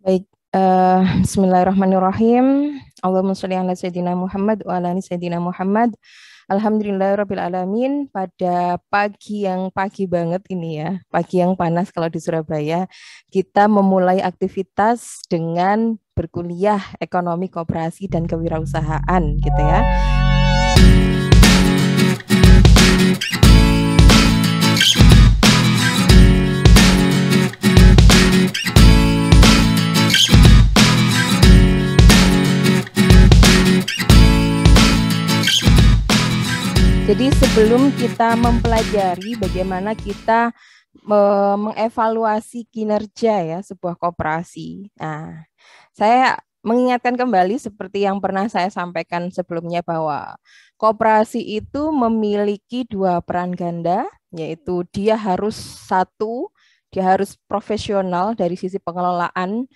Baik, Bismillahirrahmanirrahim. Allahumma sholli ala Sayyidina Muhammad wa ala ali Sayyidina Muhammad. Alhamdulillahirabbil alamin. Pada pagi banget ini ya, pagi yang panas kalau di Surabaya, kita memulai aktivitas dengan berkuliah ekonomi koperasi dan kewirausahaan gitu ya. Jadi sebelum kita mempelajari bagaimana kita mengevaluasi kinerja ya sebuah koperasi. Nah, saya mengingatkan kembali seperti yang pernah saya sampaikan sebelumnya bahwa koperasi itu memiliki dua peran ganda, yaitu dia harus profesional dari sisi pengelolaan.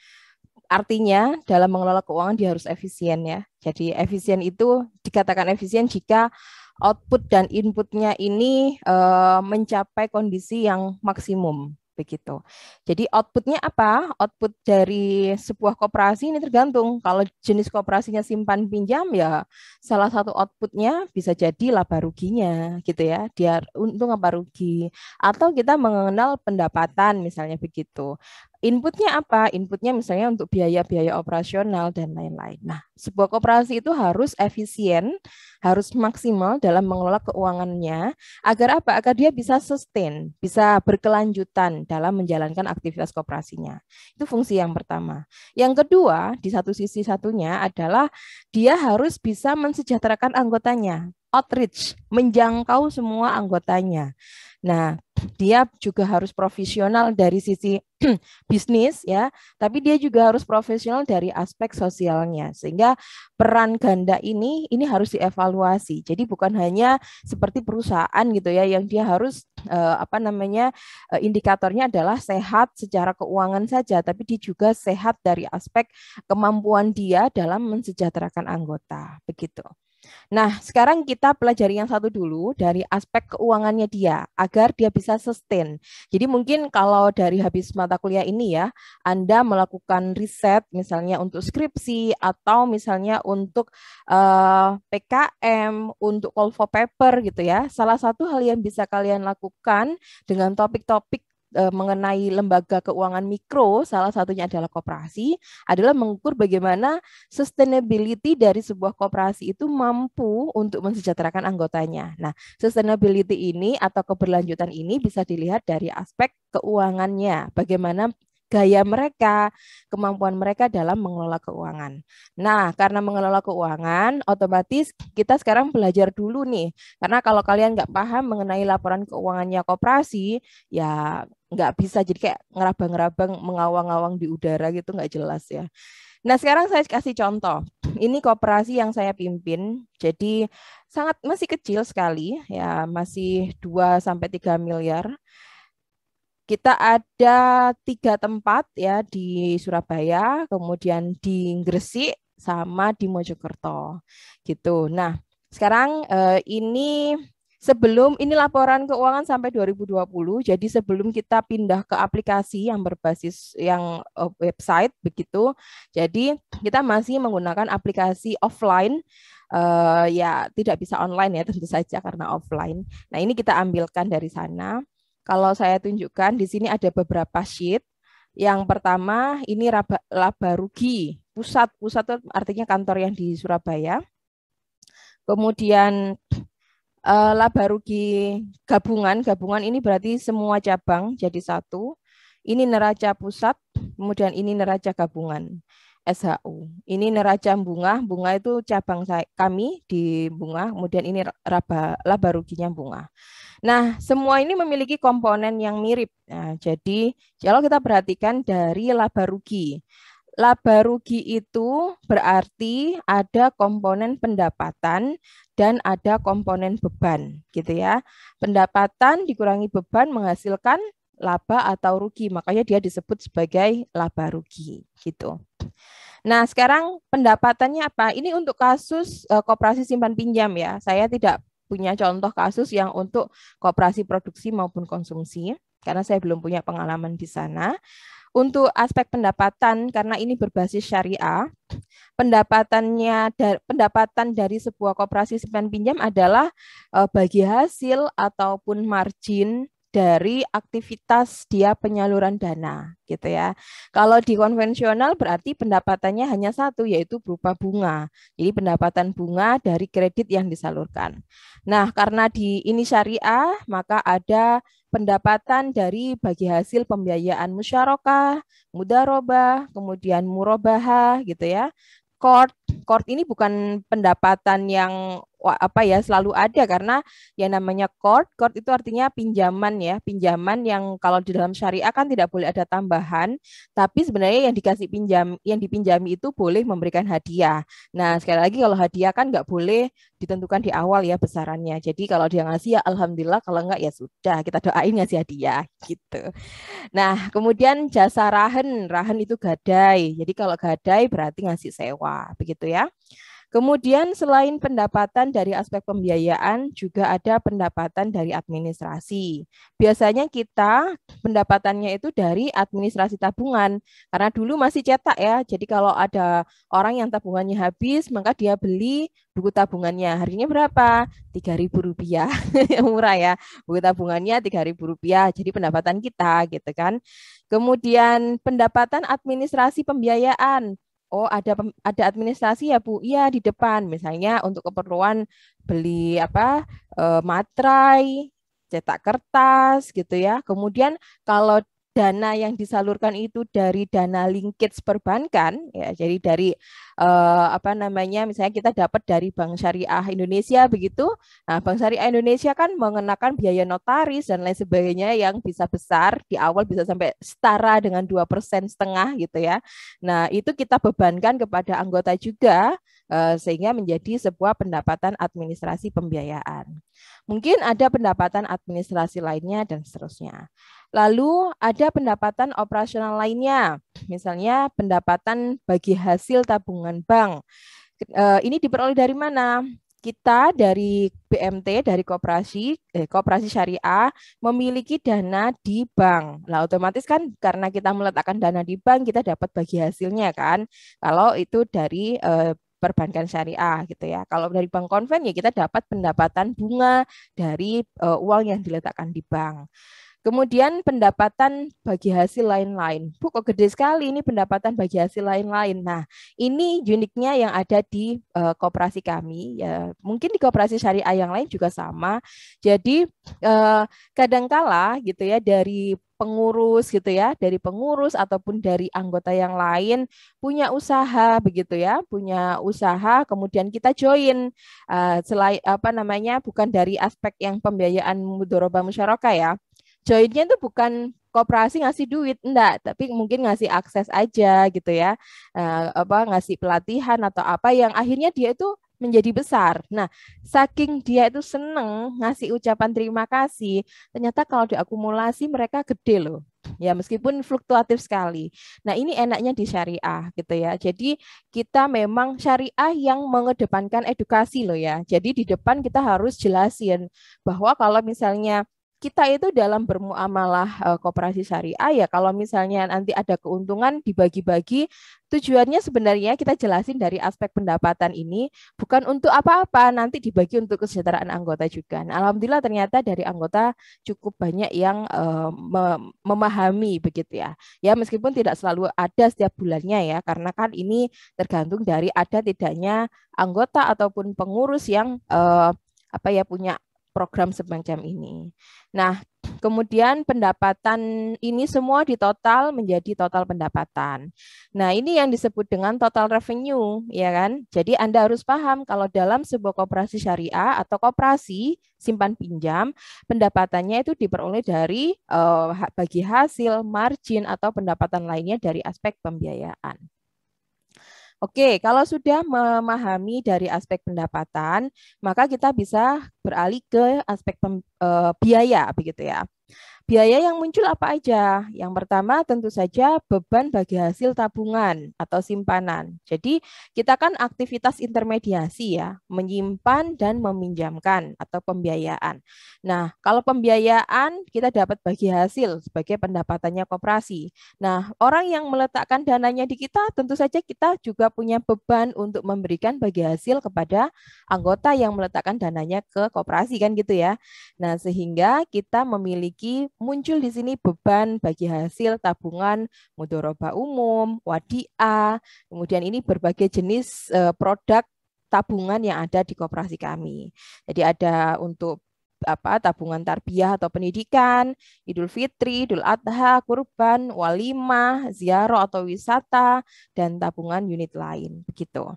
Artinya dalam mengelola keuangan dia harus efisien ya. Jadi efisien itu dikatakan efisien jika output dan inputnya ini mencapai kondisi yang maksimum begitu. Jadi outputnya apa? Output dari sebuah koperasi ini tergantung. Kalau jenis koperasinya simpan pinjam ya salah satu outputnya bisa jadi laba ruginya gitu ya. Dia untung apa rugi. Atau kita mengenal pendapatan misalnya begitu. Inputnya apa? Inputnya misalnya untuk biaya-biaya operasional dan lain-lain. Nah, sebuah koperasi itu harus efisien, harus maksimal dalam mengelola keuangannya, agar apa? Agar dia bisa sustain, bisa berkelanjutan dalam menjalankan aktivitas koperasinya. Itu fungsi yang pertama. Yang kedua, di satu sisi satunya adalah dia harus bisa mensejahterakan anggotanya, outreach, menjangkau semua anggotanya. Nah, dia juga harus profesional dari sisi bisnis ya, tapi dia juga harus profesional dari aspek sosialnya. Sehingga peran ganda ini harus dievaluasi. Jadi bukan hanya seperti perusahaan gitu ya yang dia harus indikatornya adalah sehat secara keuangan saja, tapi dia juga sehat dari aspek kemampuan dia dalam mensejahterakan anggota. Begitu. Nah, sekarang kita pelajari yang satu dulu dari aspek keuangannya dia, agar dia bisa sustain. Jadi mungkin kalau dari habis mata kuliah ini ya, Anda melakukan riset misalnya untuk skripsi atau misalnya untuk PKM, untuk call for paper gitu ya. Salah satu hal yang bisa kalian lakukan dengan topik-topik mengenai lembaga keuangan mikro, salah satunya adalah koperasi, adalah mengukur bagaimana sustainability dari sebuah koperasi itu mampu untuk mensejahterakan anggotanya. Nah, sustainability ini atau keberlanjutan ini bisa dilihat dari aspek keuangannya, bagaimana gaya mereka, kemampuan mereka dalam mengelola keuangan. Nah, karena mengelola keuangan, otomatis kita sekarang belajar dulu nih. Karena kalau kalian nggak paham mengenai laporan keuangannya koperasi, ya nggak bisa jadi kayak ngerabang-ngerabang, mengawang-awang di udara gitu nggak jelas ya. Nah, sekarang saya kasih contoh. Ini koperasi yang saya pimpin, jadi sangat masih kecil sekali, ya masih 2 sampai 3 miliar. Kita ada 3 tempat ya di Surabaya, kemudian di Gresik, sama di Mojokerto, gitu. Nah, sekarang ini sebelum ini laporan keuangan sampai 2020, jadi sebelum kita pindah ke aplikasi yang berbasis yang website begitu, jadi kita masih menggunakan aplikasi offline, ya tidak bisa online ya tentu saja karena offline. Nah ini kita ambilkan dari sana. Kalau saya tunjukkan di sini ada beberapa sheet. Yang pertama ini laba rugi pusat, pusat itu artinya kantor yang di Surabaya. Kemudian laba rugi gabungan. Gabungan ini berarti semua cabang jadi satu. Ini neraca pusat, kemudian ini neraca gabungan SHU. Ini neraca bunga, bunga itu cabang kami di bunga, kemudian ini laba ruginya bunga. Nah, semua ini memiliki komponen yang mirip. Nah, jadi kalau kita perhatikan dari laba rugi. Laba rugi itu berarti ada komponen pendapatan dan ada komponen beban, gitu ya. Pendapatan dikurangi beban menghasilkan laba atau rugi, makanya dia disebut sebagai laba rugi, gitu. Nah, sekarang pendapatannya apa? Ini untuk kasus koperasi simpan pinjam ya. Saya tidak punya contoh kasus yang untuk koperasi produksi maupun konsumsi karena saya belum punya pengalaman di sana. Untuk aspek pendapatan, karena ini berbasis syariah, pendapatan dari sebuah koperasi simpan pinjam adalah bagi hasil ataupun margin dari aktivitas dia penyaluran dana gitu ya. Kalau di konvensional berarti pendapatannya hanya satu, yaitu berupa bunga. Jadi pendapatan bunga dari kredit yang disalurkan. Nah, karena di ini syariah, maka ada pendapatan dari bagi hasil pembiayaan musyarakah, mudharabah, kemudian murabahah gitu ya. Court, court ini bukan pendapatan yang apa ya selalu ada, karena yang namanya court itu artinya pinjaman ya, pinjaman yang kalau di dalam syariah kan tidak boleh ada tambahan, tapi sebenarnya yang dikasih pinjam, yang dipinjami itu boleh memberikan hadiah. Nah, sekali lagi kalau hadiah kan nggak boleh ditentukan di awal ya besarannya. Jadi kalau dia ngasih ya alhamdulillah, kalau enggak ya sudah kita doain ngasih hadiah gitu. Nah, kemudian jasa rahen, rahen itu gadai. Jadi kalau gadai berarti ngasih sewa, begitu ya. Kemudian selain pendapatan dari aspek pembiayaan, juga ada pendapatan dari administrasi. Biasanya kita pendapatannya itu dari administrasi tabungan, karena dulu masih cetak ya. Jadi kalau ada orang yang tabungannya habis, maka dia beli buku tabungannya. Harganya berapa? Rp3.000. Murah ya. Buku tabungannya Rp3.000. Jadi pendapatan kita gitu kan. Kemudian pendapatan administrasi pembiayaan. Oh, ada administrasi ya, Bu. Iya, di depan. Misalnya untuk keperluan beli apa? Materai, cetak kertas gitu ya. Kemudian kalau dana yang disalurkan itu dari dana linkage perbankan ya, jadi dari apa namanya, misalnya kita dapat dari Bank Syariah Indonesia begitu. Nah, Bank Syariah Indonesia kan mengenakan biaya notaris dan lain sebagainya yang bisa besar, di awal bisa sampai setara dengan 2,5% gitu ya. Nah, itu kita bebankan kepada anggota juga, sehingga menjadi sebuah pendapatan administrasi pembiayaan. Mungkin ada pendapatan administrasi lainnya dan seterusnya. Lalu ada pendapatan operasional lainnya, misalnya pendapatan bagi hasil tabungan bank. Ini diperoleh dari mana? Kita dari BMT, dari koperasi syariah, memiliki dana di bank. Nah, otomatis kan karena kita meletakkan dana di bank, kita dapat bagi hasilnya kan. Kalau itu dari perbankan syariah gitu ya. Kalau dari bank konven ya kita dapat pendapatan bunga dari uang yang diletakkan di bank. Kemudian pendapatan bagi hasil lain-lain. Bu, kok gede sekali ini pendapatan bagi hasil lain-lain. Nah, ini uniknya yang ada di koperasi kami. Ya, mungkin di koperasi syariah yang lain juga sama. Jadi kadangkala gitu ya, dari pengurus gitu ya, dari pengurus ataupun dari anggota yang lain punya usaha begitu ya, punya usaha, kemudian kita join selain apa namanya, bukan dari aspek yang pembiayaan mudharabah musyarakah ya. Joinnya itu bukan koperasi ngasih duit, enggak, tapi mungkin ngasih akses aja gitu ya, apa ngasih pelatihan atau apa yang akhirnya dia itu menjadi besar. Nah, saking dia itu seneng ngasih ucapan terima kasih, ternyata kalau diakumulasi mereka gede loh. Ya, meskipun fluktuatif sekali. Nah, ini enaknya di syariah gitu ya. Jadi kita memang syariah yang mengedepankan edukasi loh ya. Jadi di depan kita harus jelasin bahwa kalau misalnya kita itu dalam bermuamalah koperasi syariah ya, kalau misalnya nanti ada keuntungan dibagi-bagi, tujuannya sebenarnya kita jelasin dari aspek pendapatan ini bukan untuk apa-apa, nanti dibagi untuk kesejahteraan anggota juga. Nah, alhamdulillah ternyata dari anggota cukup banyak yang memahami begitu ya. Ya, meskipun tidak selalu ada setiap bulannya ya, karena kan ini tergantung dari ada tidaknya anggota ataupun pengurus yang apa ya punya program semacam ini. Nah, kemudian pendapatan ini semua ditotal menjadi total pendapatan. Nah, ini yang disebut dengan total revenue, ya kan? Jadi Anda harus paham kalau dalam sebuah koperasi syariah atau koperasi simpan pinjam, pendapatannya itu diperoleh dari bagi hasil, margin atau pendapatan lainnya dari aspek pembiayaan. Oke, kalau sudah memahami dari aspek pendapatan, maka kita bisa beralih ke aspek biaya begitu ya. Biaya yang muncul apa aja? Yang pertama tentu saja beban bagi hasil tabungan atau simpanan. Jadi kita kan aktivitas intermediasi ya, menyimpan dan meminjamkan atau pembiayaan. Nah, kalau pembiayaan kita dapat bagi hasil sebagai pendapatannya koperasi. Nah, orang yang meletakkan dananya di kita, tentu saja kita juga punya beban untuk memberikan bagi hasil kepada anggota yang meletakkan dananya ke koperasi kan gitu ya. Nah, sehingga kita memiliki muncul di sini beban bagi hasil tabungan mudhorobah umum, wadiah, kemudian ini berbagai jenis produk tabungan yang ada di koperasi kami. Jadi ada untuk tabungan tarbiyah atau pendidikan, Idul Fitri, Idul Adha, kurban, walimah, ziarah atau wisata, dan tabungan unit lain. Begitu.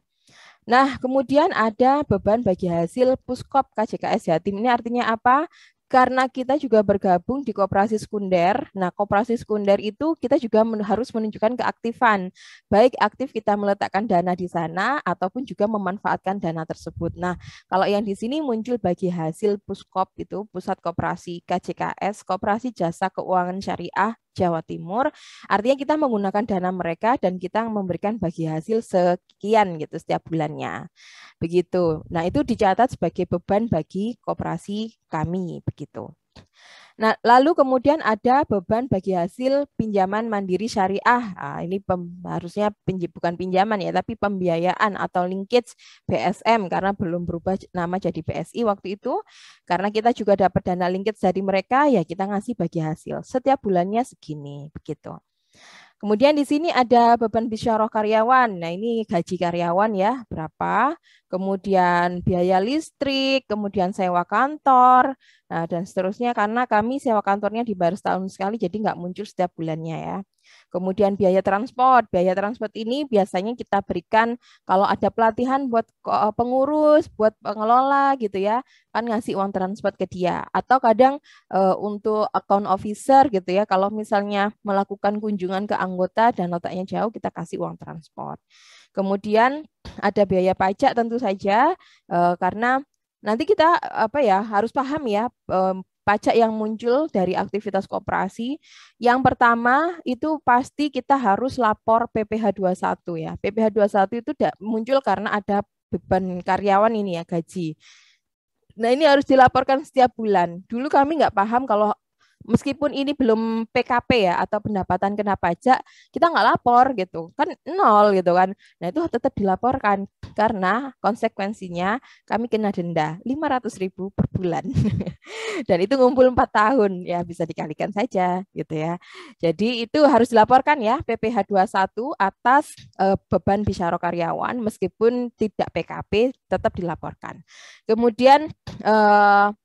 Nah, kemudian ada beban bagi hasil Puskop KJKS Jatim. Ini artinya apa? Karena kita juga bergabung di koperasi sekunder. Nah, koperasi sekunder itu kita juga harus menunjukkan keaktifan. Baik aktif kita meletakkan dana di sana ataupun juga memanfaatkan dana tersebut. Nah, kalau yang di sini muncul bagi hasil Puskop itu Pusat Koperasi KJKS, Koperasi Jasa Keuangan Syariah Jawa Timur. Artinya kita menggunakan dana mereka dan kita memberikan bagi hasil sekian gitu setiap bulannya. Begitu. Nah, itu dicatat sebagai beban bagi koperasi kami begitu. Nah, lalu kemudian ada beban bagi hasil pinjaman mandiri syariah. Nah, ini harusnya bukan pinjaman ya, tapi pembiayaan atau linkage BSM karena belum berubah nama jadi BSI waktu itu. Karena kita juga dapat dana linkage dari mereka, ya kita ngasih bagi hasil. Setiap bulannya segini, begitu. Kemudian di sini ada beban bisyarah karyawan. Nah, ini gaji karyawan ya, berapa? Kemudian biaya listrik, kemudian sewa kantor, nah, dan seterusnya karena kami sewa kantornya dibayar setahun sekali, jadi nggak muncul setiap bulannya ya. Kemudian biaya transport. Biaya transport ini biasanya kita berikan kalau ada pelatihan buat pengurus, buat pengelola gitu ya, kan ngasih uang transport ke dia. Atau kadang untuk account officer gitu ya, kalau misalnya melakukan kunjungan ke anggota dan letaknya jauh, kita kasih uang transport. Kemudian ada biaya pajak tentu saja karena nanti kita harus paham ya pajak yang muncul dari aktivitas koperasi. Yang pertama itu pasti kita harus lapor PPh 21 ya. PPh 21 itu muncul karena ada beban karyawan ini ya, gaji. Nah, ini harus dilaporkan setiap bulan. Dulu kami nggak paham kalau meskipun ini belum PKP ya atau pendapatan kena pajak, kita nggak lapor gitu, kan nol gitu kan. Nah, itu tetap dilaporkan karena konsekuensinya kami kena denda 500.000 per bulan. Dan itu ngumpul 4 tahun, ya bisa dikalikan saja gitu ya. Jadi itu harus dilaporkan ya PPh 21 atas beban bisyarah karyawan meskipun tidak PKP tetap dilaporkan. Kemudian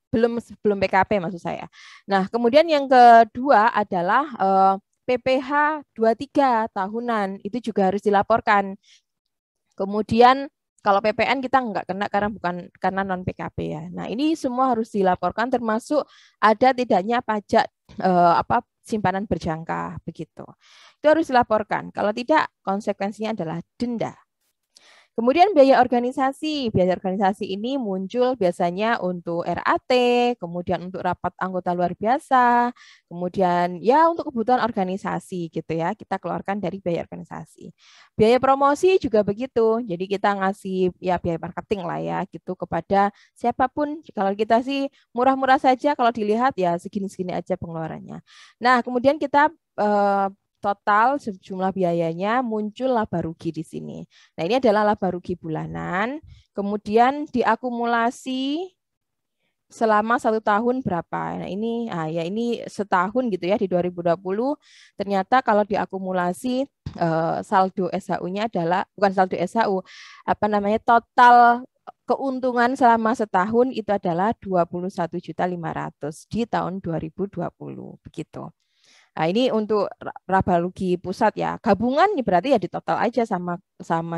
belum PKP maksud saya. Nah, kemudian yang kedua adalah PPh 23 tahunan, itu juga harus dilaporkan. Kemudian kalau PPN kita nggak kena karena bukan karena non PKP ya. Nah, ini semua harus dilaporkan termasuk ada tidaknya pajak simpanan berjangka begitu. Itu harus dilaporkan. Kalau tidak konsekuensinya adalah denda. Kemudian biaya organisasi. Biaya organisasi ini muncul biasanya untuk RAT, kemudian untuk rapat anggota luar biasa, kemudian ya untuk kebutuhan organisasi gitu ya. Kita keluarkan dari biaya organisasi. Biaya promosi juga begitu. Jadi kita ngasih ya biaya marketing lah ya gitu kepada siapapun. Kalau kita sih murah-murah saja kalau dilihat ya segini-segini aja pengeluarannya. Nah, kemudian kita total sejumlah biayanya muncul laba rugi di sini. Nah, ini adalah laba rugi bulanan, kemudian diakumulasi selama 1 tahun berapa. Nah, ini setahun gitu ya di 2020 ternyata kalau diakumulasi saldo SHU-nya adalah bukan saldo SHU, total keuntungan selama setahun itu adalah 21.500.000 di tahun 2020 begitu. Nah, ini untuk laba rugi pusat ya. Gabungan berarti ya di total aja sama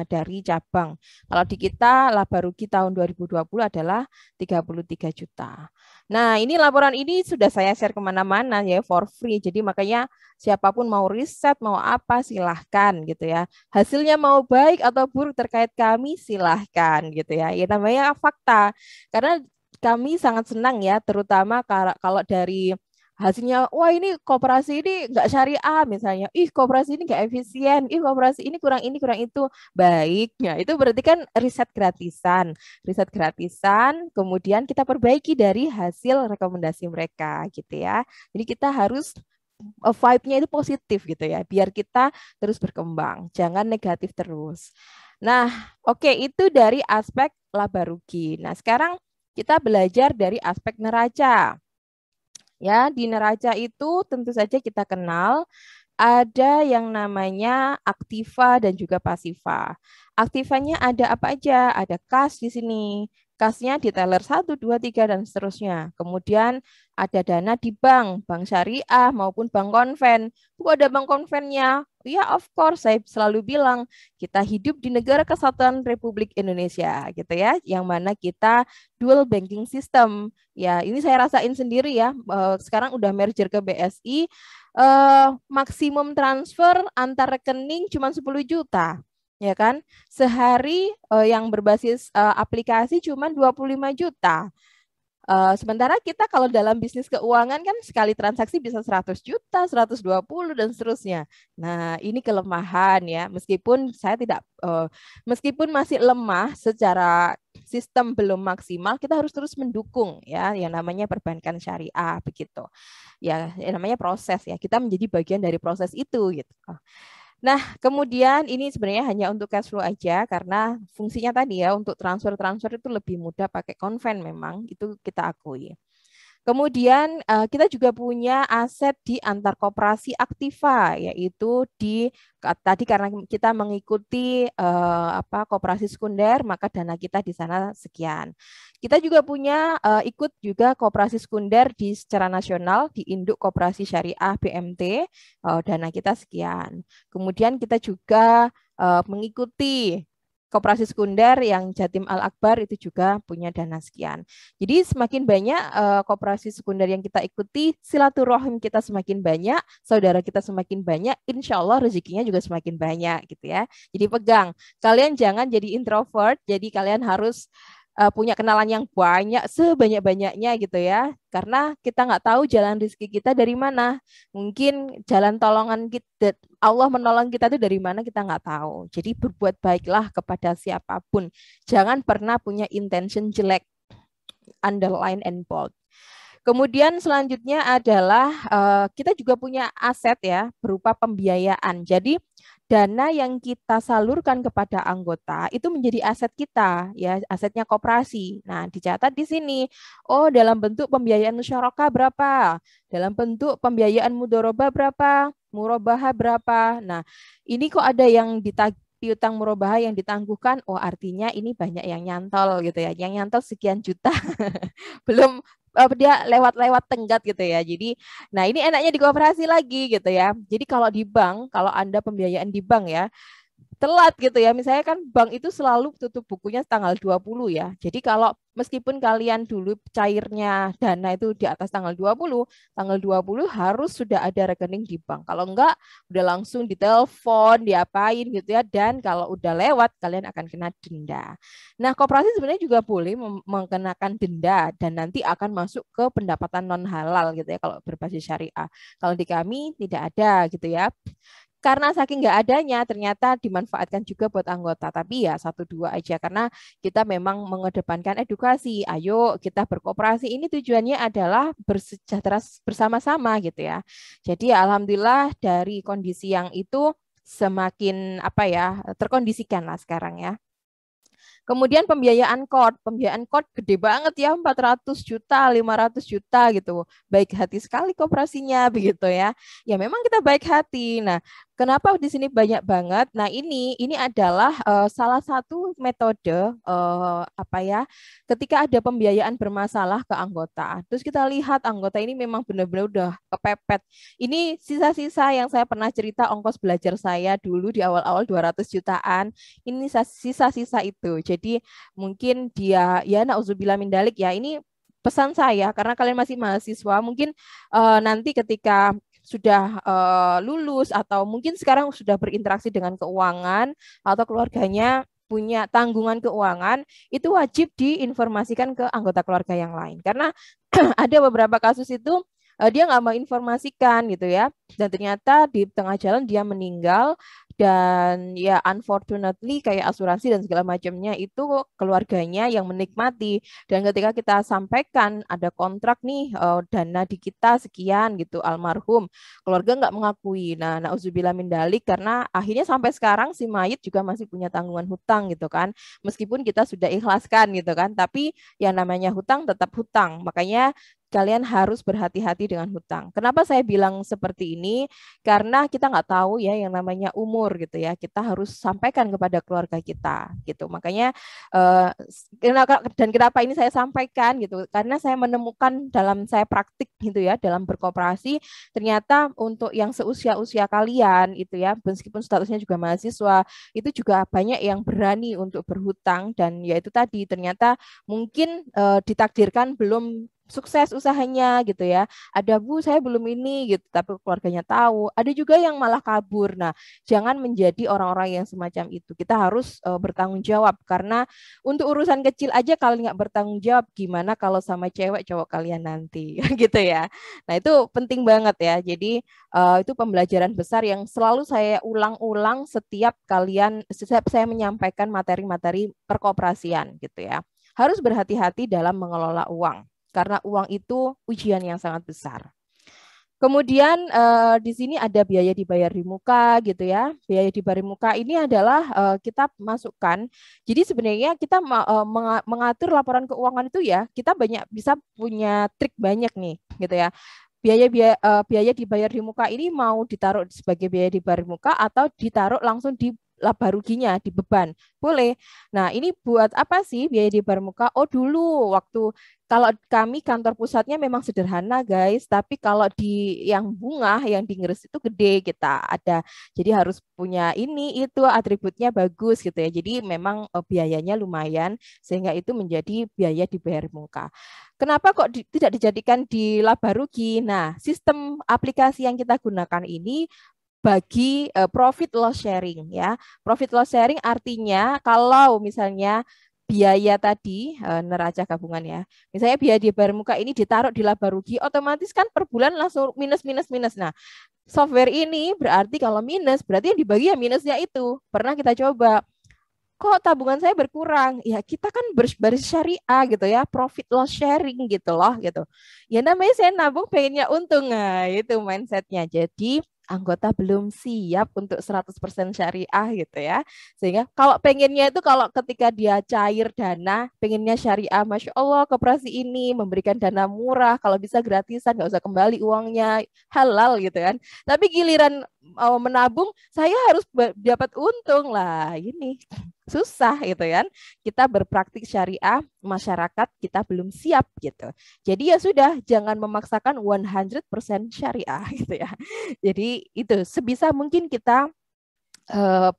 dari cabang. Kalau di kita laba rugi tahun 2020 adalah 33 juta. Nah, ini laporan ini sudah saya share kemana-mana ya for free. Jadi makanya siapapun mau riset, mau apa silahkan gitu ya. Hasilnya mau baik atau buruk terkait kami silahkan gitu ya. Ya namanya fakta. Karena kami sangat senang ya, terutama kalau dari hasilnya, wah ini koperasi ini nggak syariah misalnya, ih koperasi ini nggak efisien, ih koperasi ini kurang itu. Baiknya itu berarti kan riset gratisan, kemudian kita perbaiki dari hasil rekomendasi mereka gitu ya. Jadi kita harus vibe-nya itu positif gitu ya, biar kita terus berkembang, jangan negatif terus. Nah, oke, itu dari aspek laba rugi. Nah, sekarang kita belajar dari aspek neraca. Ya, di neraca itu tentu saja kita kenal ada yang namanya aktiva dan juga pasiva. Aktivanya ada apa aja? Ada kas di sini. Kasnya di teller 1, 2, 3 dan seterusnya. Kemudian ada dana di bank syariah maupun bank konven. Kok ada bank konvennya? Ya, of course, saya selalu bilang kita hidup di negara kesatuan Republik Indonesia, gitu ya, yang mana kita dual banking system. Ya, ini saya rasain sendiri ya. Sekarang udah merger ke BSI, maksimum transfer antar rekening cuma 10 juta. Ya kan? Sehari yang berbasis aplikasi cuma 25 juta. Sementara kita kalau dalam bisnis keuangan kan sekali transaksi bisa 100 juta, 120 dan seterusnya. Nah, ini kelemahan ya. Meskipun masih lemah secara sistem belum maksimal, kita harus terus mendukung ya yang namanya perbankan syariah begitu. Ya, yang namanya proses ya. Kita menjadi bagian dari proses itu gitu. Nah, kemudian ini sebenarnya hanya untuk cash flow aja karena fungsinya tadi ya untuk transfer-transfer itu lebih mudah pakai konven memang, itu kita akui. Kemudian kita juga punya aset di antar koperasi aktiva, yaitu tadi karena kita mengikuti koperasi sekunder, maka dana kita di sana sekian. Kita juga punya ikut juga koperasi sekunder di secara nasional di Induk Koperasi Syariah BMT, dana kita sekian. Kemudian kita juga mengikuti koperasi sekunder yang Jatim Al-Akbar itu juga punya dana sekian. Jadi semakin banyak koperasi sekunder yang kita ikuti, silaturahim kita semakin banyak, saudara kita semakin banyak, insya Allah rezekinya juga semakin banyak gitu ya. Jadi pegang, kalian jangan jadi introvert, jadi kalian harus punya kenalan yang banyak, sebanyak-banyaknya gitu ya. Karena kita nggak tahu jalan rezeki kita dari mana. Mungkin jalan tolongan kita, Allah menolong kita itu dari mana kita nggak tahu. Jadi berbuat baiklah kepada siapapun. Jangan pernah punya intention jelek. Underline and bold. Kemudian selanjutnya adalah kita juga punya aset ya berupa pembiayaan. Jadi dana yang kita salurkan kepada anggota itu menjadi aset kita ya, asetnya koperasi. Nah, dicatat di sini. Oh, dalam bentuk pembiayaan musyarakah berapa? Dalam bentuk pembiayaan mudharabah berapa? Murabahah berapa? Nah, ini kok ada yang piutang murabahah yang ditangguhkan? Oh, artinya ini banyak yang nyantol gitu ya. Yang nyantol sekian juta. Belum dia lewat-lewat tenggat gitu ya. Jadi, nah ini enaknya di koperasi lagi gitu ya. Jadi kalau di bank, kalau Anda pembiayaan di bank ya, telat gitu ya. Misalnya kan bank itu selalu tutup bukunya tanggal 20 ya. Jadi kalau meskipun kalian dulu cairnya dana itu di atas tanggal 20 harus sudah ada rekening di bank. Kalau enggak, udah langsung ditelepon, diapain gitu ya. Dan kalau udah lewat, kalian akan kena denda. Nah, koperasi sebenarnya juga boleh mengenakan denda dan nanti akan masuk ke pendapatan non halal gitu ya kalau berbasis syariah. Kalau di kami tidak ada gitu ya. Karena saking nggak adanya ternyata dimanfaatkan juga buat anggota, tapi ya 1-2 aja karena kita memang mengedepankan edukasi. Ayo kita berkooperasi, ini tujuannya adalah bersejahtera bersama-sama gitu ya. Jadi alhamdulillah dari kondisi yang itu semakin terkondisikan lah sekarang ya. Kemudian pembiayaan KOD gede banget ya, 400 juta, 500 juta gitu. Baik hati sekali koperasinya begitu ya. Ya memang kita baik hati. Nah, kenapa di sini banyak banget? Nah, ini adalah salah satu metode ketika ada pembiayaan bermasalah ke anggota. Terus kita lihat anggota ini memang benar-benar udah kepepet. Ini sisa-sisa yang saya pernah cerita ongkos belajar saya dulu di awal-awal 200 jutaan. Ini sisa-sisa itu. Jadi mungkin dia ya nauzubillah min dalik ya, ini pesan saya karena kalian masih mahasiswa, mungkin nanti ketika sudah lulus atau mungkin sekarang sudah berinteraksi dengan keuangan atau keluarganya, punya tanggungan keuangan, itu wajib diinformasikan ke anggota keluarga yang lain. Karena ada beberapa kasus itu dia nggak mau informasikan gitu ya, dan ternyata di tengah jalan dia meninggal, dan ya unfortunately kayak asuransi dan segala macamnya itu keluarganya yang menikmati. Dan ketika kita sampaikan ada kontrak nih, dana di kita sekian gitu almarhum, keluarga nggak mengakui. Nah, nauzubillah min dalik, karena akhirnya sampai sekarang si mayit juga masih punya tanggungan hutang gitu kan, meskipun kita sudah ikhlaskan gitu kan, tapi yang namanya hutang tetap hutang. Makanya kalian harus berhati-hati dengan hutang. Kenapa saya bilang seperti ini? Karena kita nggak tahu ya yang namanya umur gitu ya. Kita harus sampaikan kepada keluarga kita gitu. Makanya dan kenapa ini saya sampaikan gitu? Karena saya menemukan dalam saya praktik gitu ya, dalam berkooperasi, ternyata untuk yang seusia-usia kalian itu ya, meskipun statusnya juga mahasiswa, itu juga banyak yang berani untuk berhutang, dan ya itu tadi ternyata mungkin ditakdirkan belum sukses usahanya gitu ya. Ada Bu, saya belum ini gitu, tapi keluarganya tahu. Ada juga yang malah kabur. Nah, jangan menjadi orang-orang yang semacam itu. Kita harus bertanggung jawab, karena untuk urusan kecil aja kalau nggak bertanggung jawab, gimana kalau sama cewek cowok kalian nanti gitu ya. Nah, itu penting banget ya. Jadi itu pembelajaran besar yang selalu saya ulang-ulang setiap setiap saya menyampaikan materi-materi perkoperasian gitu ya. Harus berhati-hati dalam mengelola uang, karena uang itu ujian yang sangat besar. Kemudian di sini ada biaya dibayar di muka gitu ya. Biaya dibayar di muka ini adalah kita masukkan. Jadi sebenarnya kita mengatur laporan keuangan itu ya, kita banyak bisa punya trik banyak nih gitu ya. Biaya dibayar di muka ini mau ditaruh sebagai biaya dibayar di muka atau ditaruh langsung di laba ruginya, di beban. Boleh. Nah, ini buat apa sih biaya dibayar muka? Oh, dulu waktu kalau kami kantor pusatnya memang sederhana, guys, tapi kalau di yang bunga, yang di Ngeres itu gede kita ada. Jadi harus punya ini itu atributnya bagus gitu ya. Jadi memang biayanya lumayan, sehingga itu menjadi biaya dibayar muka. Kenapa kok tidak dijadikan di laba rugi? Nah, sistem aplikasi yang kita gunakan ini bagi profit loss sharing ya. Profit loss sharing artinya kalau misalnya biaya tadi neraca gabungan ya. Misalnya biaya dibayar muka ini ditaruh di laba rugi, otomatis kan per bulan langsung minus minus minus. Nah, software ini berarti kalau minus berarti yang dibagi ya minusnya itu. Pernah kita coba, kok tabungan saya berkurang? Ya kita kan berbaris syariah gitu ya, profit loss sharing gitu loh gitu. Ya namanya saya nabung pengennya untung, nah itu mindsetnya. Jadi anggota belum siap untuk 100% syariah gitu ya. Sehingga kalau pengennya itu kalau ketika dia cair dana, pengennya syariah, Masya Allah koperasi ini memberikan dana murah, kalau bisa gratisan, nggak usah kembali uangnya, halal gitu kan. Tapi giliran menabung, saya harus dapat untung lah ini susah gitu kan. Kita berpraktik syariah, masyarakat kita belum siap gitu. Jadi ya sudah, jangan memaksakan 100% syariah gitu ya. Jadi itu sebisa mungkin kita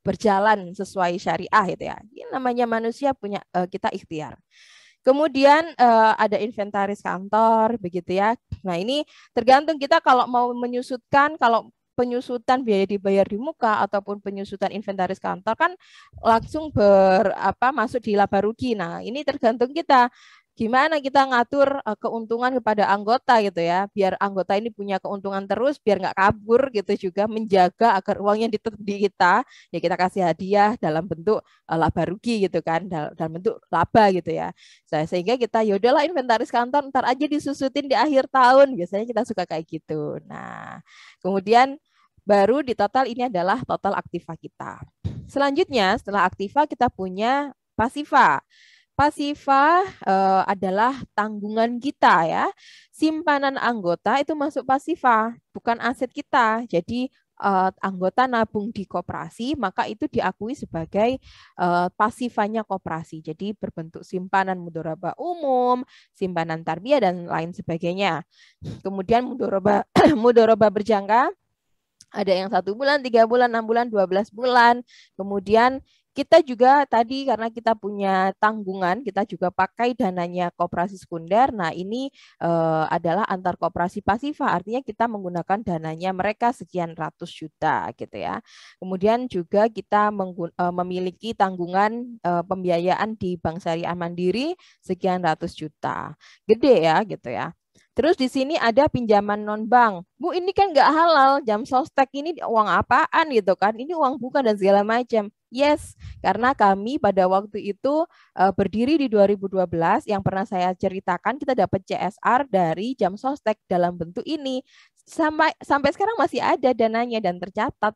berjalan sesuai syariah gitu ya. Ini namanya manusia punya kita ikhtiar. Kemudian ada inventaris kantor begitu ya. Nah, ini tergantung kita kalau mau menyusutkan, kalau penyusutan biaya dibayar di muka ataupun penyusutan inventaris kantor kan langsung masuk di laba rugi. Nah, ini tergantung kita gimana kita ngatur keuntungan kepada anggota gitu ya, biar anggota ini punya keuntungan terus, biar nggak kabur gitu, juga menjaga agar uangnya tetap di kita, ya kita kasih hadiah dalam bentuk laba rugi gitu kan, dalam bentuk laba gitu ya. Sehingga kita yaudahlah inventaris kantor ntar aja disusutin di akhir tahun, biasanya kita suka kayak gitu. Nah, kemudian baru di total, ini adalah total aktiva kita. Selanjutnya setelah aktiva kita punya pasiva. Pasiva adalah tanggungan kita ya. Simpanan anggota itu masuk pasiva, bukan aset kita. Jadi anggota nabung di koperasi, maka itu diakui sebagai pasivanya koperasi. Jadi berbentuk simpanan mudharabah umum, simpanan tarbiyah dan lain sebagainya. Kemudian mudharabah mudharabah berjangka, ada yang 1 bulan, 3 bulan, 6 bulan, 12 bulan. Kemudian Kita juga tadi karena kita punya tanggungan, kita juga pakai dananya koperasi sekunder. Nah, ini adalah antar koperasi pasifah, artinya kita menggunakan dananya mereka sekian ratus juta gitu ya. Kemudian juga kita memiliki tanggungan pembiayaan di Bank Syariah Mandiri sekian ratus juta. Gede ya gitu ya. Terus di sini ada pinjaman non bank. Bu, ini kan nggak halal. Jam sostek ini uang apaan gitu kan? Ini uang bukan dan segala macam. Yes, karena kami pada waktu itu berdiri di 2012 yang pernah saya ceritakan kita dapat CSR dari jam sostek dalam bentuk ini. Sampai sekarang masih ada dananya dan tercatat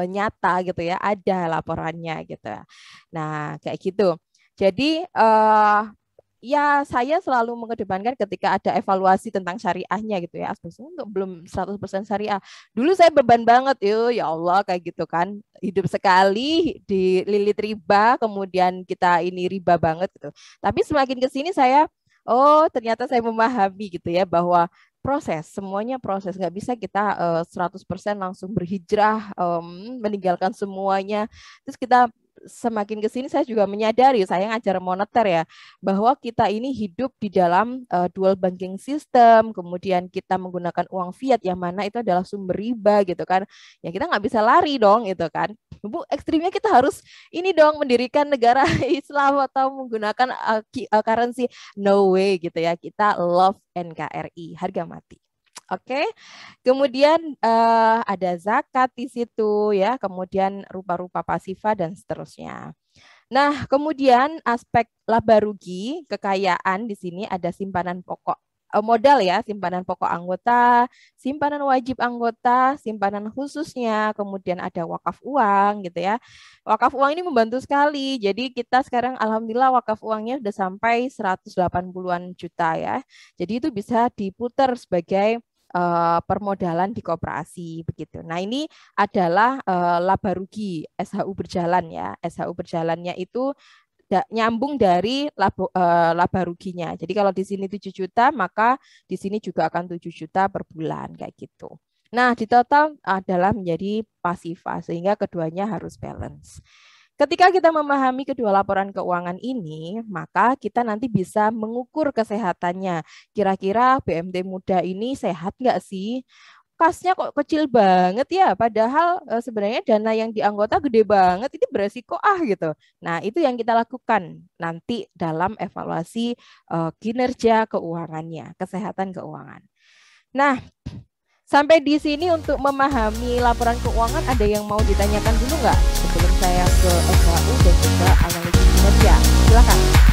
nyata gitu ya, ada laporannya gitu. Nah, kayak gitu. Jadi ya saya selalu mengedepankan ketika ada evaluasi tentang syariahnya gitu ya. Asbes untuk belum 100% syariah. Dulu saya beban banget, ya Allah kayak gitu kan. Hidup sekali dililit riba, kemudian kita ini riba banget gitu. Tapi semakin ke sini saya ternyata saya memahami gitu ya bahwa proses, semuanya proses. Nggak bisa kita 100% langsung berhijrah, meninggalkan semuanya. Terus kita semakin ke sini saya juga menyadari, saya ngajar moneter ya, bahwa kita ini hidup di dalam dual banking system, kemudian kita menggunakan uang fiat yang mana itu adalah sumber riba gitu kan. Ya kita nggak bisa lari dong gitu kan. Bu, ekstrimnya kita harus ini dong mendirikan negara Islam atau menggunakan currency, no way gitu ya. Kita love NKRI, harga mati. Oke, kemudian ada zakat di situ ya, kemudian rupa-rupa pasifa dan seterusnya. Nah, kemudian aspek laba rugi kekayaan di sini ada simpanan pokok modal ya, simpanan pokok anggota, simpanan wajib anggota, simpanan khususnya, kemudian ada wakaf uang gitu ya. Wakaf uang ini membantu sekali. Jadi kita sekarang alhamdulillah wakaf uangnya sudah sampai 180-an juta ya. Jadi itu bisa diputar sebagai permodalan di koperasi begitu. Nah, ini adalah laba rugi SHU berjalan ya. SHU berjalannya itu nyambung dari laba ruginya. Jadi kalau di sini 7 juta, maka di sini juga akan 7 juta per bulan kayak gitu. Nah, di total adalah menjadi pasifa sehingga keduanya harus balance. Ketika kita memahami kedua laporan keuangan ini, maka kita nanti bisa mengukur kesehatannya. Kira-kira BMT Muda ini sehat nggak sih? Kasnya kok kecil banget ya, padahal sebenarnya dana yang di anggota gede banget, ini beresiko gitu. Nah, itu yang kita lakukan nanti dalam evaluasi kinerja keuangannya, kesehatan keuangan. Nah, sampai di sini untuk memahami laporan keuangan ada yang mau ditanyakan dulu nggak sebelum saya ke SHU dan juga analisis kinerja? Silakan.